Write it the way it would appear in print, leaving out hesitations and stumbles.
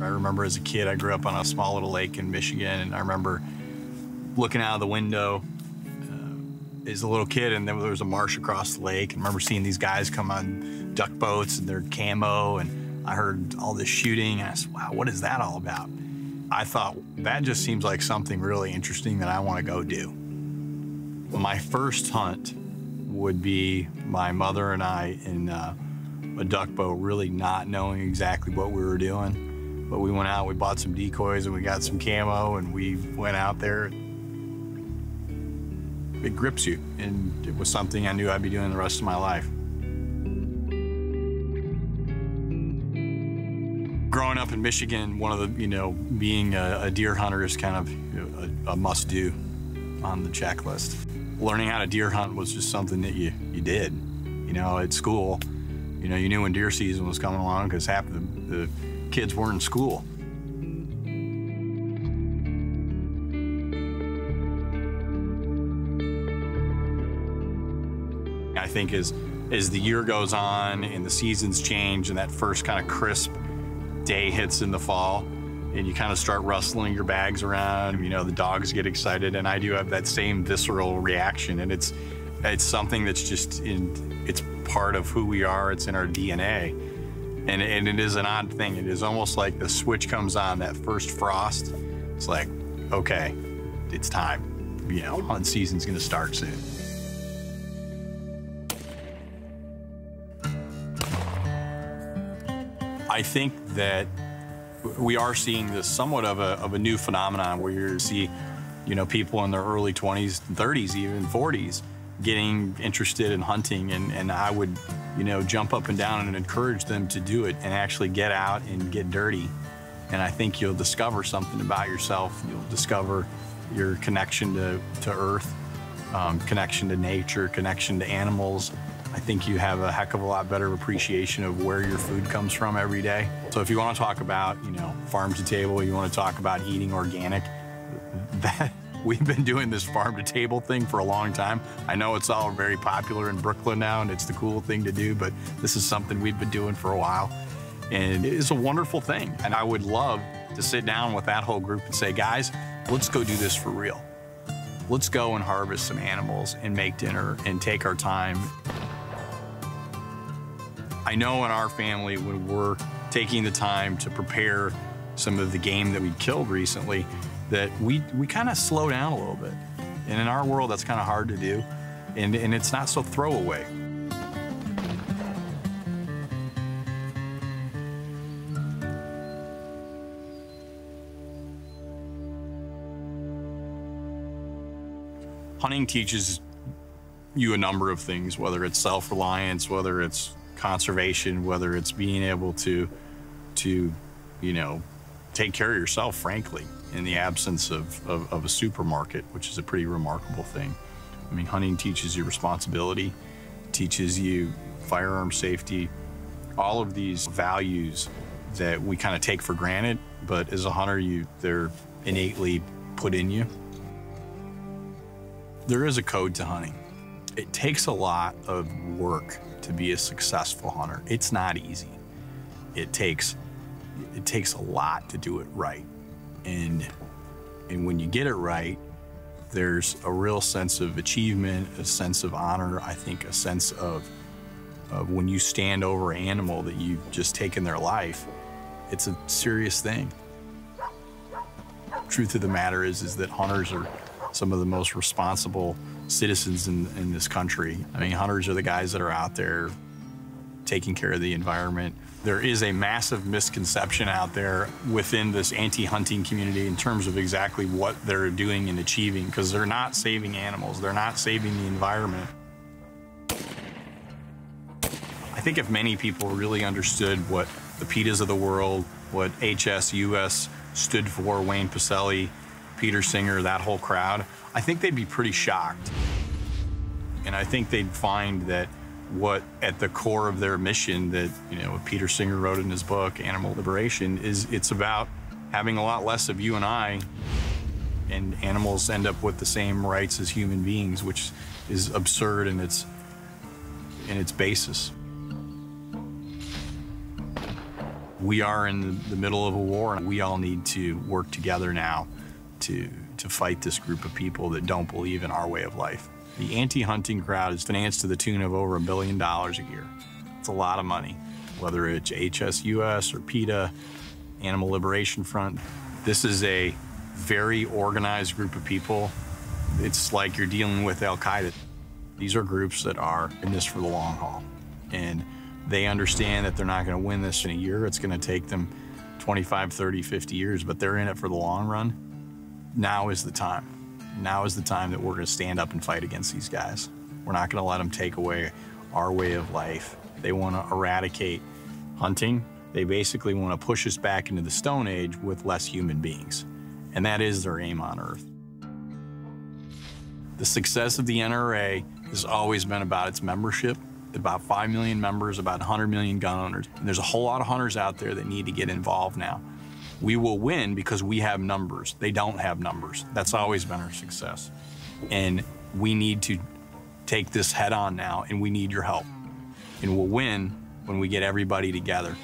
I remember as a kid, I grew up on a small little lake in Michigan, and I remember looking out of the window as a little kid, and there was a marsh across the lake. I remember seeing these guys come on duck boats and their camo, and I heard all this shooting, and I said, wow, what is that all about? I thought, that just seems like something really interesting that I want to go do. My first hunt would be my mother and I in a duck boat, really not knowing exactly what we were doing. But we went out, we bought some decoys, and we got some camo, and we went out there. It grips you, and it was something I knew I'd be doing the rest of my life. Growing up in Michigan, one of the, being a deer hunter is kind of a must-do on the checklist. Learning how to deer hunt was just something that you did. At school, you knew when deer season was coming along because half of the kids weren't in school. I think as the year goes on and the seasons change and that first kind of crisp day hits in the fall, and you kind of start rustling your bags around, the dogs get excited, and I do have that same visceral reaction, and it's something that's just it's part of who we are, it's in our DNA, and it is an odd thing. It is almost like the switch comes on, that first frost, it's like, okay, it's time, hunt season's gonna start soon. I think that we are seeing this somewhat of a new phenomenon where you see, people in their early 20s, 30s, even 40s, getting interested in hunting, and I would, jump up and down and encourage them to do it and actually get out and get dirty. And I think you'll discover something about yourself. You'll discover your connection to earth, connection to nature, connection to animals. I think you have a heck of a lot better appreciation of where your food comes from every day. So if you want to talk about, farm to table, you want to talk about eating organic, we've been doing this farm to table thing for a long time. I know it's all very popular in Brooklyn now, and it's the cool thing to do, but this is something we've been doing for a while. And it is a wonderful thing. And I would love to sit down with that whole group and say, guys, let's go do this for real. Let's go and harvest some animals and make dinner and take our time. I know in our family, when we're taking the time to prepare some of the game that we killed recently, that we kind of slow down a little bit. And in our world, that's kind of hard to do. And it's not so throwaway. Hunting teaches you a number of things, whether it's self-reliance, whether it's conservation, whether it's being able to take care of yourself, frankly, in the absence of a supermarket, which is a pretty remarkable thing. I mean, hunting teaches you responsibility, teaches you firearm safety, all of these values that we kind of take for granted, but as a hunter, they're innately put in you. There is a code to hunting. It takes a lot of work to be a successful hunter. It's not easy. It takes a lot to do it right. And when you get it right, there's a real sense of achievement, a sense of honor, I think a sense of when you stand over an animal that you've just taken their life. It's a serious thing. Truth of the matter is that hunters are some of the most responsible citizens in this country. I mean, hunters are the guys that are out there taking care of the environment. There is a massive misconception out there within this anti-hunting community in terms of exactly what they're doing and achieving, because they're not saving animals, they're not saving the environment. I think if many people really understood what the PETAs of the world, what HSUS stood for, Wayne Pacelli, Peter Singer, that whole crowd, I think they'd be pretty shocked. And I think they'd find that what at the core of their mission that, what Peter Singer wrote in his book, Animal Liberation, is it's about having a lot less of you and I, and animals end up with the same rights as human beings, which is absurd in its basis. We are in the middle of a war, and we all need to work together now to fight this group of people that don't believe in our way of life. The anti-hunting crowd is financed to the tune of over $1 billion a year. It's a lot of money, whether it's HSUS or PETA, Animal Liberation Front. This is a very organized group of people. It's like you're dealing with Al-Qaeda. These are groups that are in this for the long haul. And they understand that they're not going to win this in a year. It's going to take them 25, 30, 50 years, but they're in it for the long run. Now is the time. Now is the time that we're going to stand up and fight against these guys. We're not going to let them take away our way of life. They want to eradicate hunting. They basically want to push us back into the Stone Age with less human beings. And that is their aim on Earth. The success of the NRA has always been about its membership, about 5 million members, about 100 million gun owners. And there's a whole lot of hunters out there that need to get involved now. We will win because we have numbers. They don't have numbers. That's always been our success. And we need to take this head on now, and we need your help. And we'll win when we get everybody together.